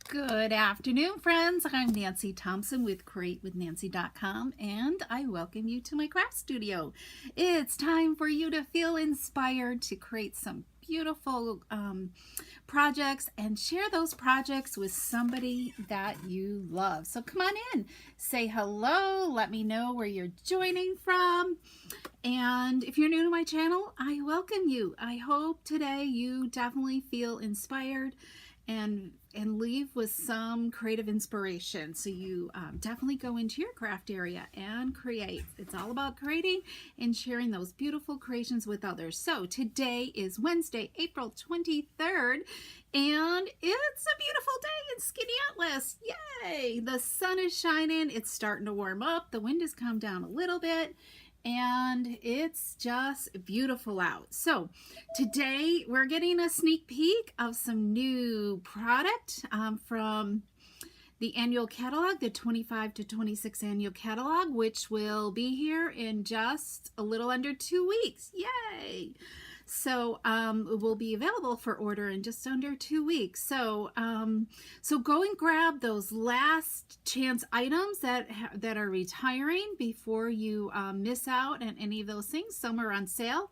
Good afternoon, friends. I'm Nancy Thompson with CreateWithNancy.com, and I welcome you to my craft studio. It's time for you to feel inspired to create some beautiful projects and share those projects with somebody that you love. So come on in, say hello, let me know where you're joining from. And if you're new to my channel, I welcome you. I hope today you definitely feel inspired and leave with some creative inspiration. So you definitely go into your craft area and create. It's all about creating and sharing those beautiful creations with others. So today is Wednesday, April 23rd, and it's a beautiful day in Skinny Atlas. Yay! The sun is shining. It's starting to warm up. The wind has calmed down a little bit, and it's just beautiful out. So today we're getting a sneak peek of some new product from the annual catalog, the 25 to 26 annual catalog, which will be here in just a little under 2 weeks. Yay! So it will be available for order in just under 2 weeks. So so go and grab those last chance items that are retiring before you miss out on any of those things. Some are on sale,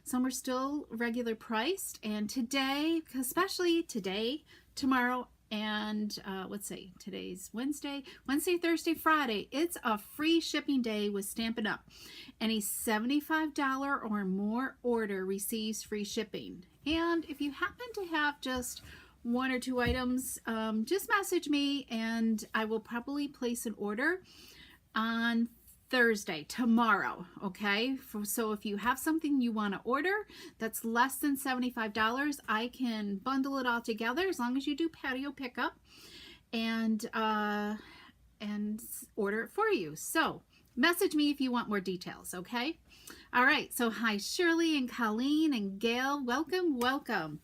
some are still regular priced, and today, especially today, tomorrow, and let's see, today's Wednesday, Thursday, Friday, it's a free shipping day with Stampin' Up. Any $75 or more order receives free shipping. And if you happen to have just 1 or 2 items, just message me and I will probably place an order on Thursday, tomorrow, okay? So if you have something you want to order that's less than $75, I can bundle it all together as long as you do patio pickup and order it for you. So message me if you want more details, okay? All right, so hi Shirley and Colleen and Gail, welcome, welcome.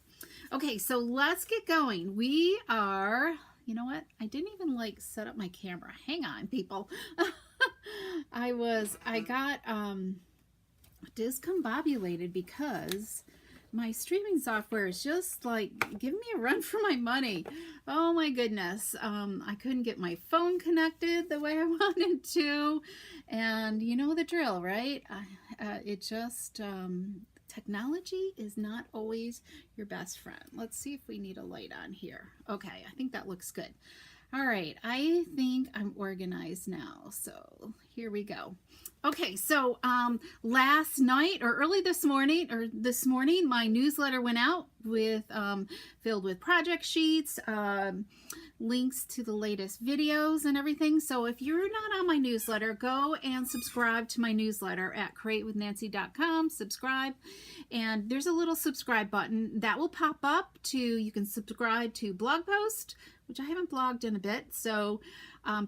Okay, so let's get going. We are, you know what? I didn't even set up my camera. Hang on, people. I got discombobulated because my streaming software is just giving me a run for my money. Oh my goodness. I couldn't get my phone connected the way I wanted to, and you know the drill, right? It just technology is not always your best friend. Let's see if we need a light on here. Okay, I think that looks good. All right, I think I'm organized now, so here we go. Okay, so last night or early this morning, my newsletter went out with filled with project sheets, links to the latest videos and everything. So if you're not on my newsletter, go and subscribe to my newsletter at CreateWithNancy.com. Subscribe, and there's a little subscribe button that will pop up you can subscribe to blog post, which I haven't blogged in a bit, so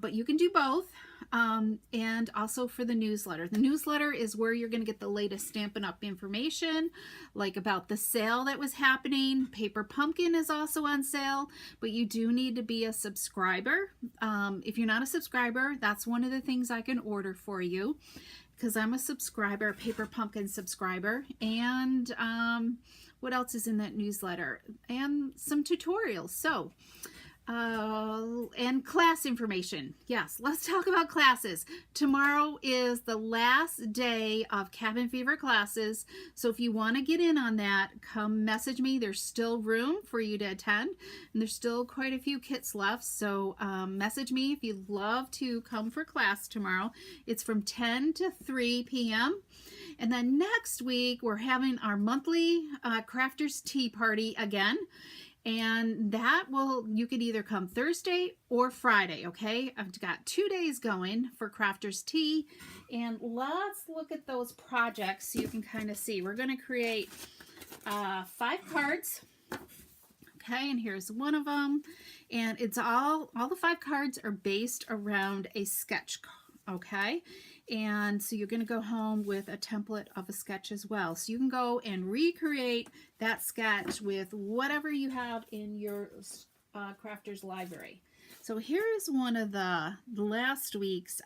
but you can do both, and also for the newsletter. The newsletter is where you're going to get the latest Stampin' Up information, like about the sale that was happening. Paper Pumpkin is also on sale, but you do need to be a subscriber. If you're not a subscriber, that's one of the things I can order for you, because I'm a subscriber, Paper Pumpkin subscriber. And what else is in that newsletter? And some tutorials. So and class information. Yes, let's talk about classes. Tomorrow is the last day of Cabin Fever classes, so if you want to get in on that, come message me. There's still room for you to attend, and there's still quite a few kits left, so message me if you'd love to come for class tomorrow. It's from 10 to 3 p.m. And then next week, we're having our monthly Crafters Tea Party again. And you could either come Thursday or Friday, okay? I've got 2 days going for Crafters Tea. And let's look at those projects so you can kind of see. We're going to create 5 cards, okay? And here's one of them. And it's all the 5 cards are based around a sketch, okay? And so you're going to go home with a template of a sketch as well. So you can go and recreate that sketch with whatever you have in your crafters library. So here's one of the last week's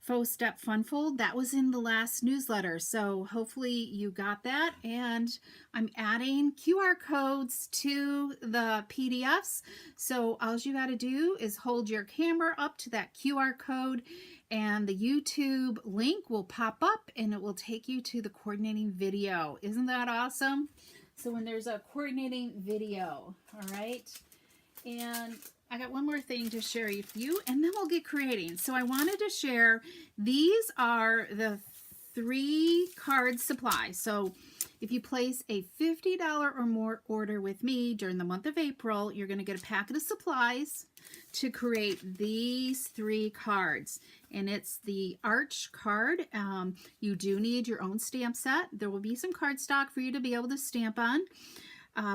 Faux Step Fun Fold. That was in the last newsletter, so hopefully you got that. And I'm adding QR codes to the PDFs, so all you got to do is hold your camera up to that QR code and the YouTube link will pop up and it will take you to the coordinating video. Isn't that awesome? So when there's a coordinating video, all right? And I got one more thing to share with you, and then we'll get creating. So I wanted to share, these are the 3 card supplies. So if you place a $50 or more order with me during the month of April, you're going to get a packet of supplies to create these 3 cards. And it's the Arch card. You do need your own stamp set. There will be some cardstock for you to be able to stamp on.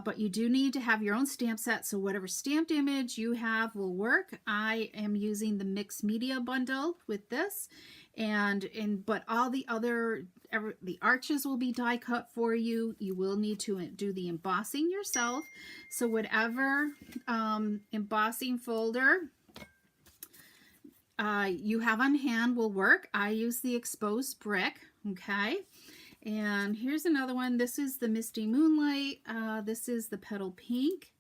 But you do need to have your own stamp set, so whatever stamped image you have will work. I am using the mixed media bundle with this, but all the other, the arches will be die cut for you. You will need to do the embossing yourself. So whatever embossing folder you have on hand will work. I use the exposed brick, okay? And here's another one. This is the Misty Moonlight. This is the Petal Pink.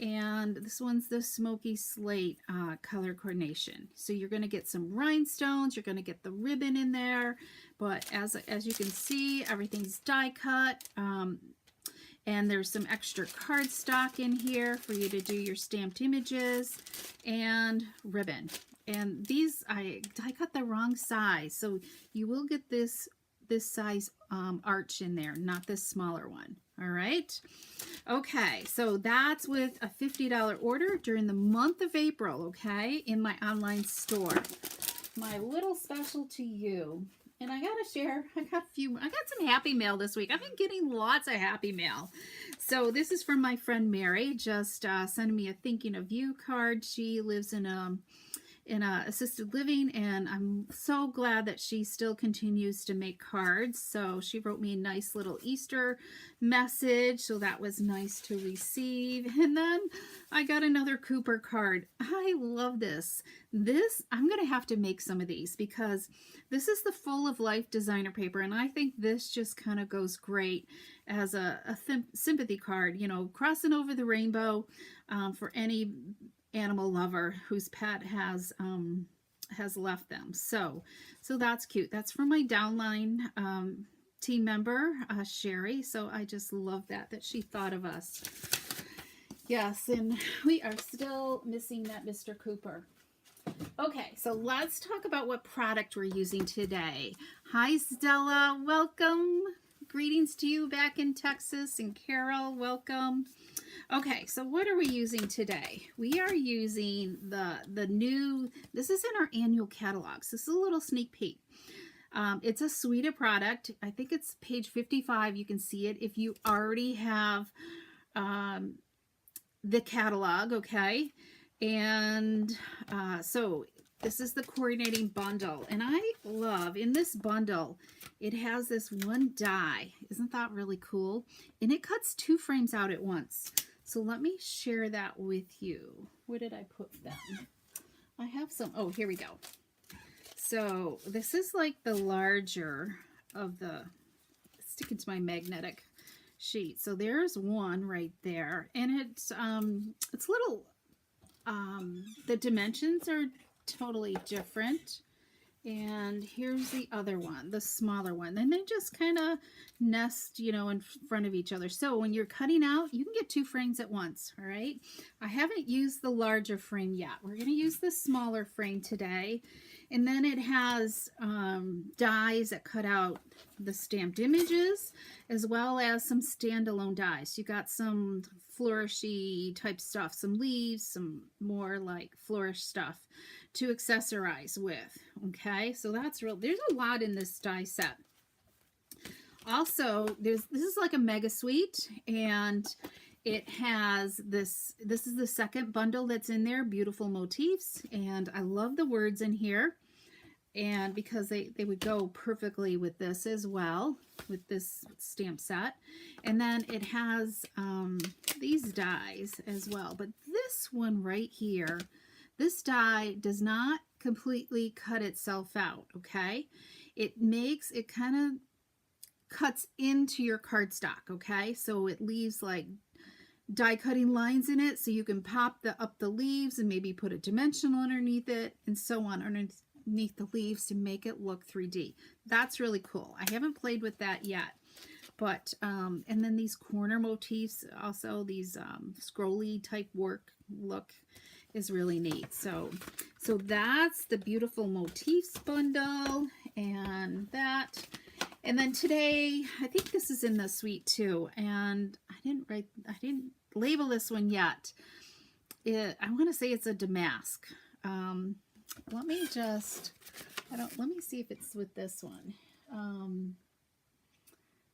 And this one's the Smoky Slate color coordination. So you're going to get some rhinestones. You're going to get the ribbon in there. But as you can see, everything's die cut. And there's some extra cardstock in here for you to do your stamped images and ribbon. And these, I die cut the wrong size. So you will get this size arch in there, not this smaller one. All right. Okay, so that's with a $50 order during the month of April, okay, in my online store. My little special to you. And I gotta share, I got some happy mail this week. I've been getting lots of happy mail. So this is from my friend Mary, just sending me a thinking of you card. She lives in a assisted living, and I'm so glad that she still continues to make cards. So she wrote me a nice little Easter message, so that was nice to receive. And then I got another Cooper card. I love this. I'm gonna have to make some of these because this is the Full of Life designer paper, and I think this just kind of goes great as a sympathy card, you know, crossing over the rainbow for any animal lover whose pet has left them. So that's cute. That's from my downline team member, Sherry. So I just love that she thought of us. Yes, and we are still missing that Mr. Cooper. Okay, so let's talk about what product we're using today. Hi, Stella. Welcome. Greetings to you back in Texas. And Carol, welcome. Okay, so what are we using today? We are using the new, this is in our annual catalogs. This is a little sneak peek. It's a suite of product. I think it's page 55. You can see it if you already have the catalog, okay? And so this is the coordinating bundle. And I love, in this bundle, it has this one die. Isn't that really cool? And it cuts 2 frames out at once. So let me share that with you. Where did I put them? I have some. Oh, here we go. So this is like the larger of the, stick into my magnetic sheet. So there's one right there, and it's little. The dimensions are totally different. And here's the other one, the smaller one. Then they just kind of nest, you know, in front of each other. So when you're cutting out, you can get 2 frames at once, all right? I haven't used the larger frame yet. We're going to use the smaller frame today. And then it has dies that cut out the stamped images, as well as some standalone dies. You got some flourishy type stuff, some leaves, some more like flourish stuff to accessorize with. Okay, so that's real. There's a lot in this die set. Also, this is like a mega suite, and it has this is the second bundle that's in there, beautiful motifs, and I love the words in here, and because they would go perfectly with this as well, with this stamp set. And then it has these dies as well, but this one right here, this die does not completely cut itself out, okay? It kind of cuts into your cardstock, okay? So it leaves like die cutting lines in it, so you can pop up the leaves and maybe put a dimensional underneath it and so on underneath the leaves to make it look 3D. That's really cool. I haven't played with that yet. But, and then these corner motifs, also these scrolly type look is really neat. So that's the beautiful motifs bundle and that. And then today, I think this is in the suite too. And I didn't label this one yet. I want to say it's a damask. Let me see if it's with this one.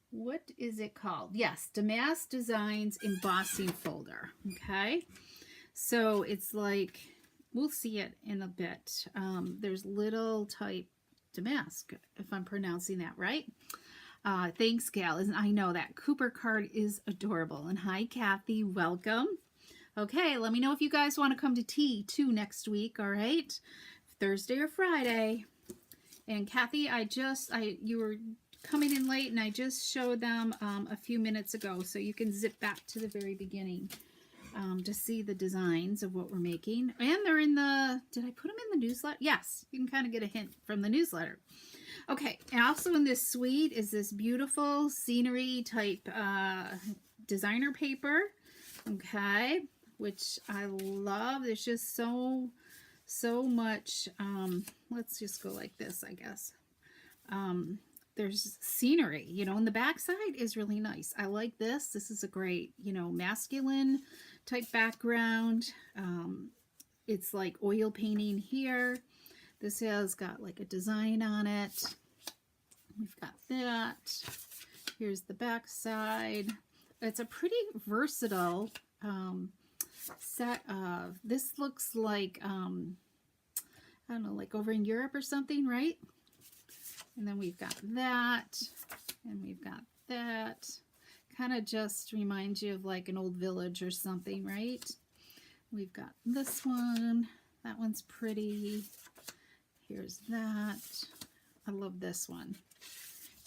What is it called? Yes, Damask Designs Embossing Folder. Okay, so it's like, we'll see it in a bit. There's little type damask, if I'm pronouncing that right. Thanks, Gal. I know that Cooper card is adorable. And hi, Kathy. Welcome. Okay, let me know if you guys want to come to tea too next week. All right, Thursday or Friday. And Kathy, you were coming in late, and I just showed them a few minutes ago, so you can zip back to the very beginning to see the designs of what we're making. And they're in the, did I put them in the newsletter? Yes, you can kind of get a hint from the newsletter. Okay, and also in this suite is this beautiful scenery type designer paper, okay, which I love. There's just so much, let's just go like this, I guess. There's scenery, you know, and the back side is really nice. I like this. This is a great, you know, masculine type background. It's like oil painting here. This has got like a design on it. We've got that. Here's the back side. It's a pretty versatile set of, this looks like, I don't know, like over in Europe or something, right? And then we've got that, and we've got that. Kind of just reminds you of like an old village or something, right? We've got this one. That one's pretty. Here's that. I love this one.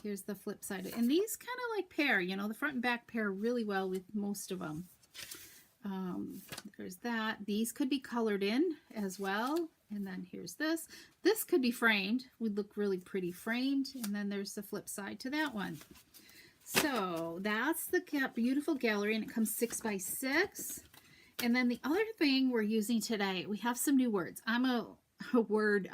Here's the flip side. And these kind of like pair, you know, the front and back pair really well with most of them. There's that. These could be colored in as well. And then here's this. This could be framed. Would look really pretty framed. And then there's the flip side to that one. So that's the beautiful gallery, and it comes 6 by 6. And then the other thing we're using today, we have some new words. I'm a word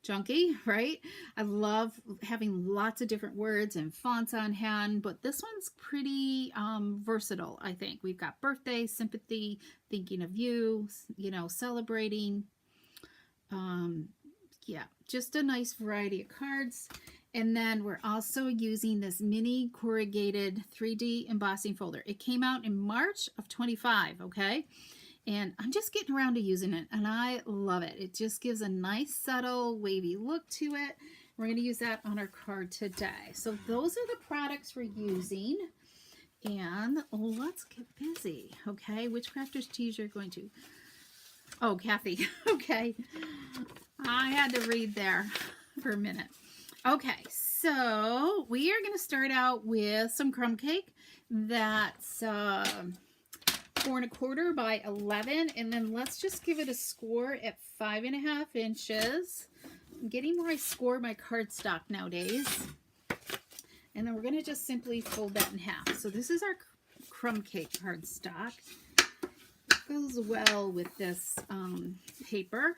junkie, right? I love having lots of different words and fonts on hand, but this one's pretty versatile, I think. We've got birthday, sympathy, thinking of you, you know, celebrating. Yeah, just a nice variety of cards. And then we're also using this mini corrugated 3D embossing folder. It came out in March of 25, okay? And I'm just getting around to using it, and I love it. It just gives a nice, subtle, wavy look to it. We're going to use that on our card today. So those are the products we're using. And let's get busy, okay? Which Crafters Tees you're going to? Oh, Kathy. Okay. I had to read there for a minute. Okay, so we are going to start out with some crumb cake. That's 4 1/4 by 11, and then let's just give it a score at 5.5 inches. I'm getting where I score my cardstock nowadays. And then we're going to just simply fold that in half. So this is our crumb cake cardstock. It goes well with this paper.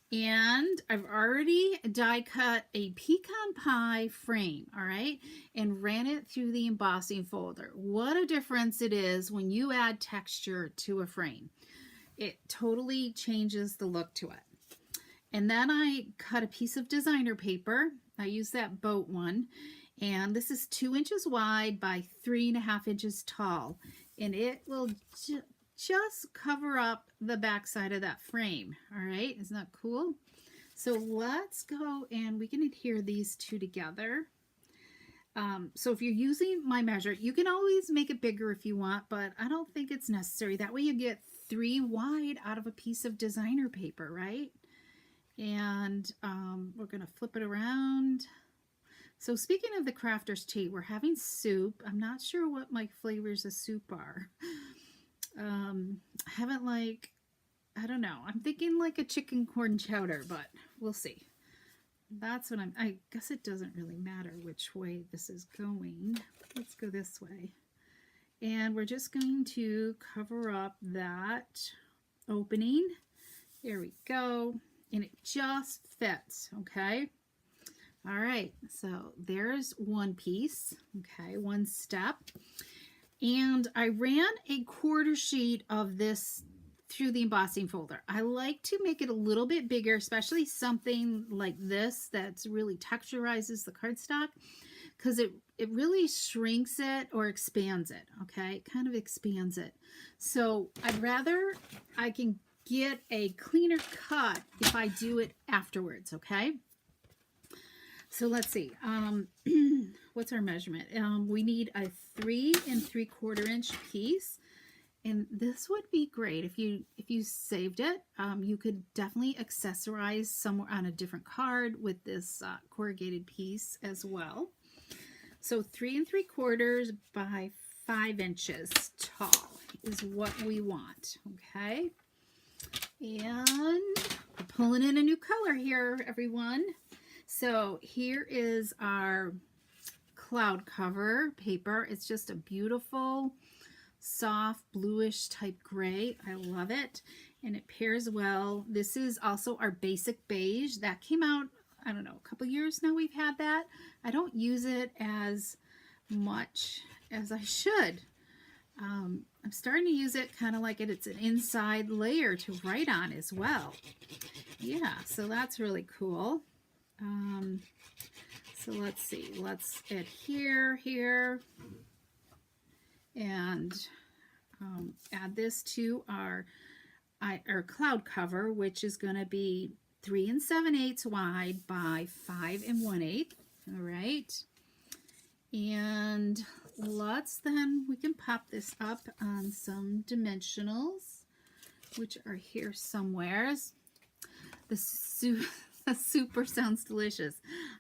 And I've already die cut a pecan pie frame, all right, and ran it through the embossing folder. What a difference it is when you add texture to a frame. It totally changes the look to it. And then I cut a piece of designer paper. I use that boat one, and this is 2 inches wide by 3.5 inches tall, and it will just cover up the back side of that frame. All right, isn't that cool? So let's go, and we can adhere these two together. So if you're using my measure, you can always make it bigger if you want, but I don't think it's necessary. That way you get 3 wide out of a piece of designer paper, right? And we're going to flip it around. So speaking of the crafter's tea, we're having soup. I'm not sure what my flavors of soup are. I haven't I don't know. I'm thinking like a chicken corn chowder, but we'll see. That's what I guess it doesn't really matter which way this is going. Let's go this way. And we're just going to cover up that opening. There we go. And it just fits, okay? All right, so there's one piece, okay, one step. And I ran a quarter sheet of this through the embossing folder. I like to make it a little bit bigger, especially something like this that's really texturizes the cardstock, because it really shrinks it or expands it, okay? It kind of expands it. So I'd rather I can get a cleaner cut if I do it afterwards, okay? So let's see, what's our measurement? We need a 3 3/4 inch piece, and this would be great if you saved it. You could definitely accessorize somewhere on a different card with this corrugated piece as well. So 3 3/4 by 5 inches tall is what we want, okay? And we're pulling in a new color here, everyone. So here is our cloud cover paper. It's just a beautiful, soft, bluish type gray. I love it. And it pairs well. This is also our basic beige. That came out, I don't know, a couple years now we've had that. I don't use it as much as I should. I'm starting to use it kind of like it's an inside layer to write on as well. Yeah, so that's really cool. So let's see, let's adhere here and add this to our cloud cover, which is going to be 3 7/8 wide by 5 1/8. All right. And we can pop this up on some dimensionals, which are here somewheres. The super sounds delicious.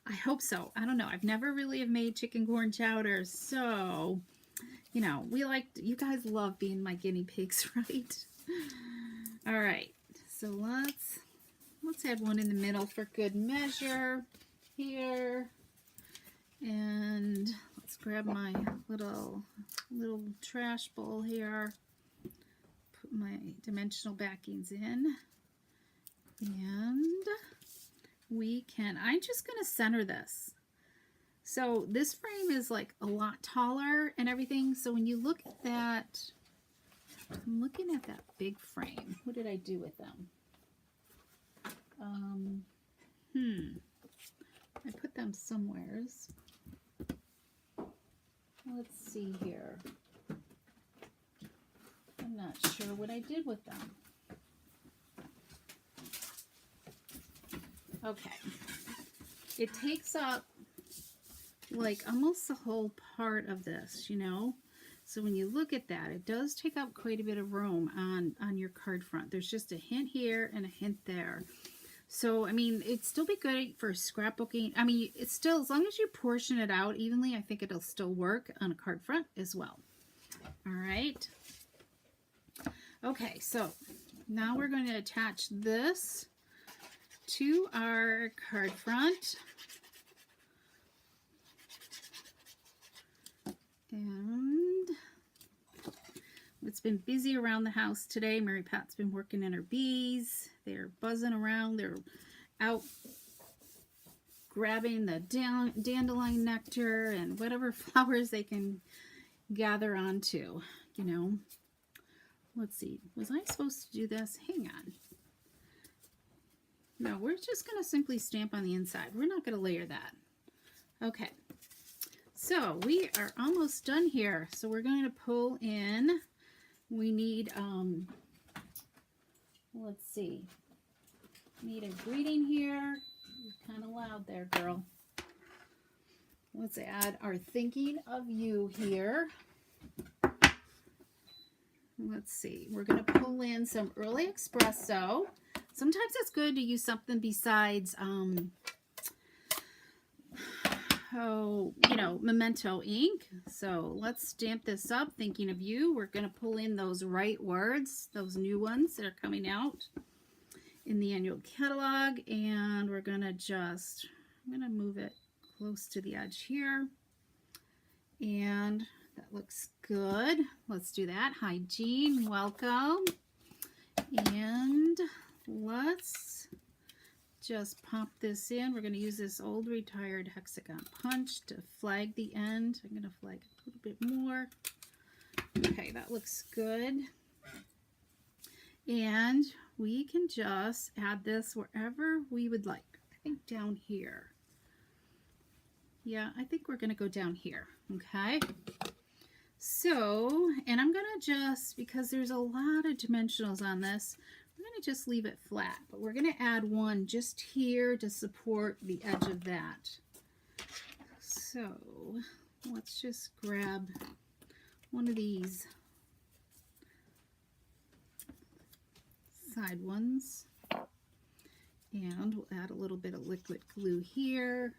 I hope so. I don't know. I've never really have made chicken corn chowder, so you know, you guys love being my guinea pigs, right? All right. So let's add one in the middle for good measure here. And let's grab my little trash bowl here. Put my dimensional backings in. And I'm just going to center this. So this frame is like a lot taller and everything. So when you look at that, I'm looking at that big frame. What did I do with them? I put them somewheres. Let's see here. I'm not sure what I did with them. Okay. It takes up like almost the whole part of this, you know? So when you look at that, it does take up quite a bit of room on your card front. There's just a hint here and a hint there. So, I mean, it'd still be good for scrapbooking. I mean, it's still, as long as you portion it out evenly, I think it'll still work on a card front as well. All right. Okay, so now we're going to attach this to our card front. And it's been busy around the house today. Mary Pat's been working in her bees. They're buzzing around. They're out grabbing the dandelion nectar and whatever flowers they can gather onto, you know. Let's see. Was I supposed to do this? Hang on. No, we're just going to simply stamp on the inside. We're not going to layer that. Okay. So we are almost done here. So we're going to pull in. We need, let's see. Need a greeting here. You're kind of loud there, girl. Let's add our thinking of you here. let's see, we're going to pull in some early espresso. Sometimes it's good to use something besides, memento ink. So let's stamp this up, thinking of you. We're going to pull in those right words, those new ones that are coming out in the annual catalog, and we're going to I'm going to move it close to the edge here, and that looks good. Let's do that. Hi, Jean, welcome. And let's just pop this in. We're going to use this old retired hexagon punch to flag the end. I'm going to flag a little bit more. Okay, that looks good. And we can just add this wherever we would like. I think down here. Yeah, I think we're going to go down here. Okay. So, and I'm going to just, because there's a lot of dimensionals on this, we're going to just leave it flat. But we're going to add one just here to support the edge of that. So, let's just grab one of these side ones, and we'll add a little bit of liquid glue here,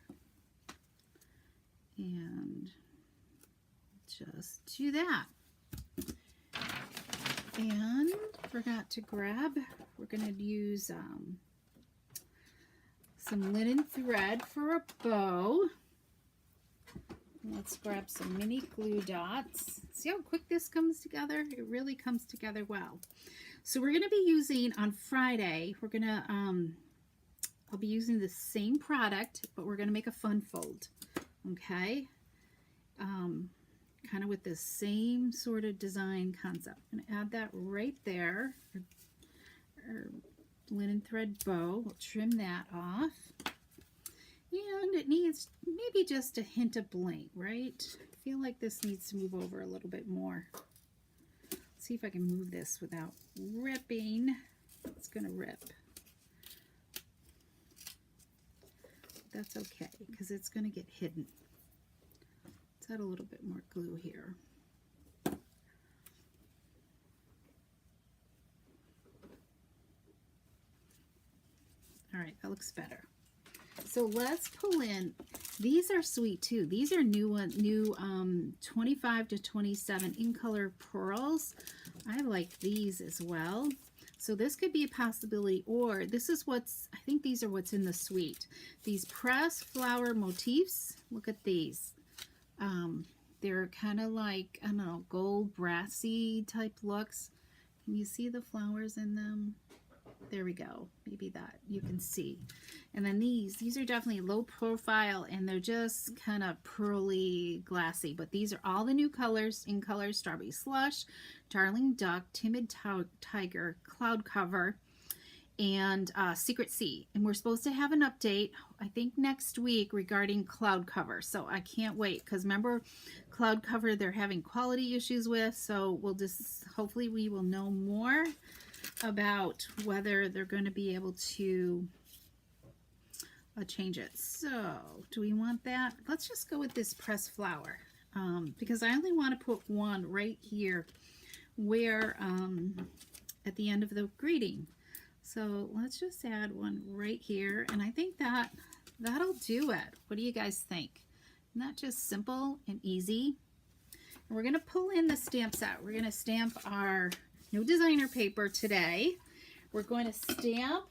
and just do that. And forgot to grab, we're going to use some linen thread for a bow. Let's grab some mini glue dots. See how quick this comes together? It really comes together well. So we're going to be using on Friday, we're going to, I'll be using the same product, but we're going to make a fun fold. Okay. Kind of with the same sort of design concept. I'm going to add that right there. Our linen thread bow. We'll trim that off. And it needs maybe just a hint of bling, right? I feel like this needs to move over a little bit more. Let's see if I can move this without ripping. It's going to rip. That's okay, because it's going to get hidden. Let's add a little bit more glue here. All right, that looks better. So let's pull in, these are sweet too. These are new 25 to 27 in color pearls. I like these as well. So this could be a possibility, or this is what's, I think these are what's in the suite. These pressed flower motifs, look at these. They're kind of like, I don't know, gold brassy type looks. Can you see the flowers in them? There we go. Maybe that you can see. And then these are definitely low profile, and they're just kind of pearly, glassy. But these are all the new colors in color: Strawberry Slush, Darling Duck, Timid Tiger, Cloud Cover, and Secret Sea. And we're supposed to have an update, I think next week, regarding Cloud Cover. So I can't wait, because remember, Cloud Cover they're having quality issues with. So we'll just, hopefully we will know more about whether they're going to be able to change it. So do we want that? Let's just go with this pressed flower, because I only want to put one right here where at the end of the greeting. So let's just add one right here, and I think that'll do it. What do you guys think? Isn't that just simple and easy? And we're going to pull in the stamp set. We're going to stamp our new designer paper today. We're going to stamp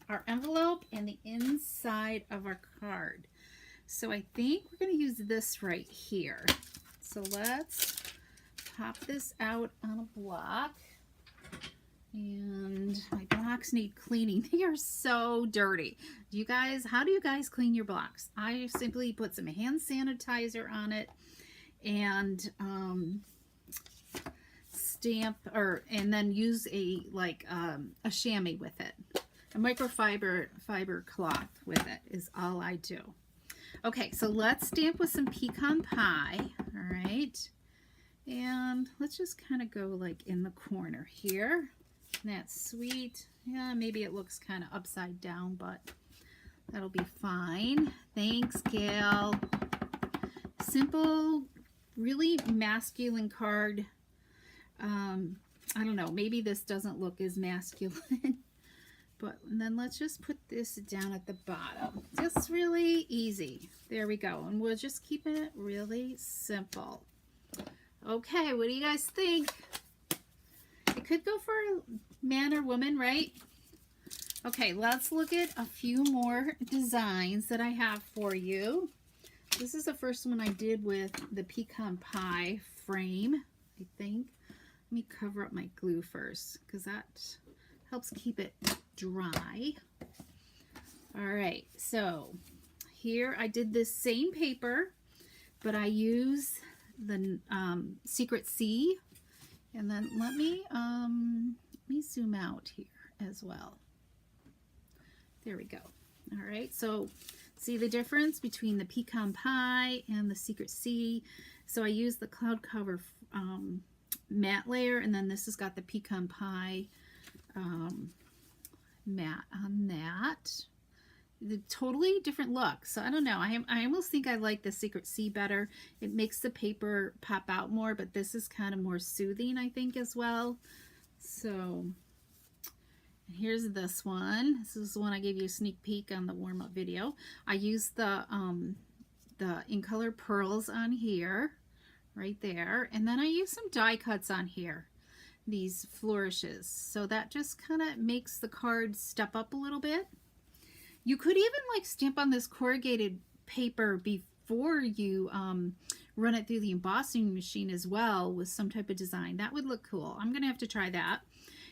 our envelope and the inside of our card. So I think we're going to use this right here. So let's pop this out on a block. And my blocks need cleaning. They are so dirty. Do you guys, how do you guys clean your blocks? I simply put some hand sanitizer on it and stamp, and then use a chamois with it. A microfiber cloth with it is all I do. Okay, so let's stamp with some pecan pie. All right, and let's just kind of go like in the corner here. That's sweet. Yeah, maybe it looks kind of upside down, but that'll be fine. Thanks, Gail. Simple, really masculine card. I don't know, maybe this doesn't look as masculine. But then let's just put this down at the bottom. Just really easy. There we go. And we'll just keep it really simple. Okay, what do you guys think? It could go for man or woman, right? Okay, let's look at a few more designs that I have for you. This is the first one I did with the pecan pie frame, I think. Let me cover up my glue first because that helps keep it dry. All right, so here I did this same paper, but I use the Secret C. And then let me zoom out here as well. There we go. All right, so see the difference between the pecan pie and the Secret C. So I use the cloud cover matte layer, and then this has got the pecan pie matte on that. The totally different look. So I don't know. I almost think I like the Secret C better. It makes the paper pop out more, but this is kind of more soothing, I think, as well. So here's this one. This is the one I gave you a sneak peek on the warm-up video. I used the In Color pearls on here, right there, and then I used some die cuts on here, these flourishes. So that just kind of makes the card step up a little bit. You could even like stamp on this corrugated paper before you run it through the embossing machine as well with some type of design. That would look cool. I'm gonna have to try that.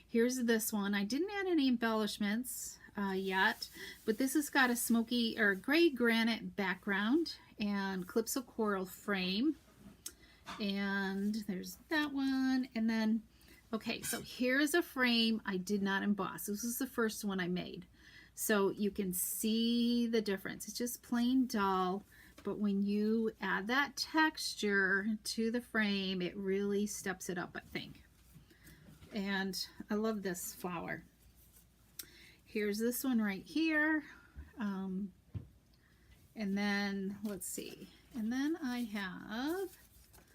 Here's this one. I didn't add any embellishments yet, but this has got a smoky or gray granite background and Calypso coral frame. And there's that one. And then, okay, so here's a frame I did not emboss. This is the first one I made. So you can see the difference. It's just plain dull, but when you add that texture to the frame, it really steps it up, I think. And I love this flower. Here's this one right here. And then, let's see. And then I have,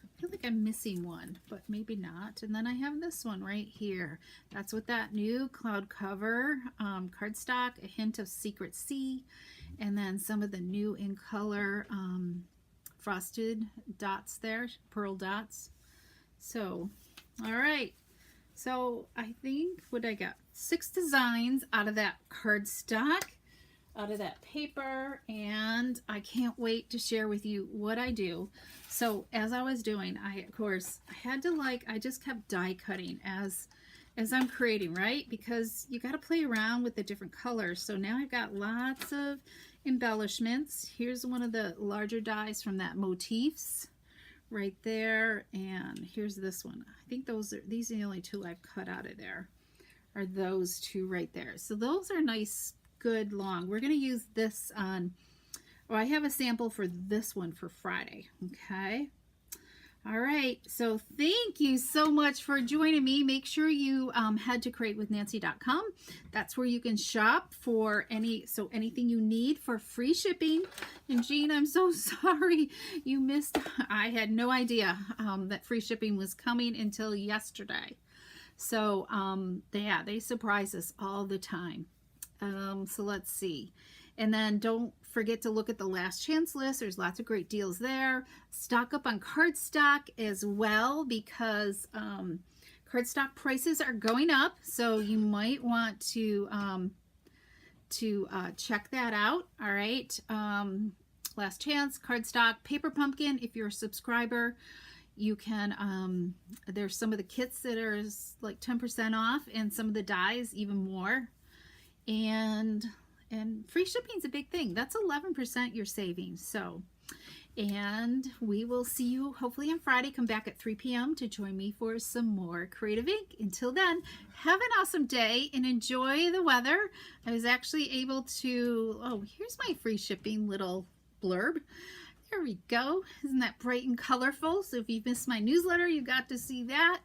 I feel like I'm missing one, but maybe not. And then I have this one right here. That's with that new cloud cover cardstock, a hint of Secret C, and then some of the new In Color frosted dots there, pearl dots. So, all right. So I think, what I got? 6 designs out of that cardstock, out of that paper, and I can't wait to share with you what I do. So as I was doing, of course, I had to I just kept die cutting as I'm creating, right? Because you got to play around with the different colors. So now I've got lots of embellishments. Here's one of the larger dies from that Motifs right there, and here's this one. I think these are the only 2 I've cut out of there, are those 2 right there. So those are nice, good, long. We're going to use this on, I have a sample for this one for Friday. Okay. All right. So thank you so much for joining me. Make sure you head to createwithnancy.com. That's where you can shop for anything you need for free shipping. And Jean, I'm so sorry you missed. I had no idea that free shipping was coming until yesterday. So yeah, they surprise us all the time. So let's see. And then don't forget to look at the last chance list. There's lots of great deals there. Stock up on cardstock as well, because cardstock prices are going up. So you might want to check that out. All right. Last chance, cardstock, paper pumpkin. If you're a subscriber, you can, there's some of the kits that are like 10% off, and some of the dies even more. And free shipping is a big thing. That's 11% you're saving. So, and we will see you hopefully on Friday. Come back at 3 p.m. to join me for some more Creative Ink. Until then, have an awesome day and enjoy the weather. I was actually able to, oh, here's my free shipping little blurb. There we go. Isn't that bright and colorful? So if you missed my newsletter, you got to see that.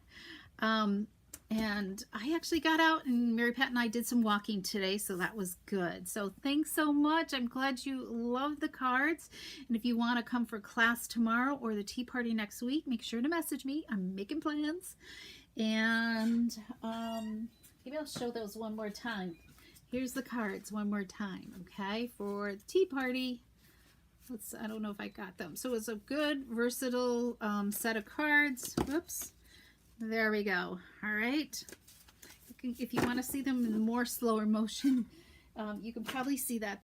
And I actually got out and Mary Pat and I did some walking today, so that was good. So thanks so much. I'm glad you love the cards. And if you want to come for class tomorrow or the tea party next week, make sure to message me. I'm making plans. And maybe I'll show those one more time. Here's the cards one more time, okay, for the tea party. I don't know if I got them. So it's a good, versatile set of cards. Whoops. There we go. All right. If you want to see them in more slower motion, you can probably see that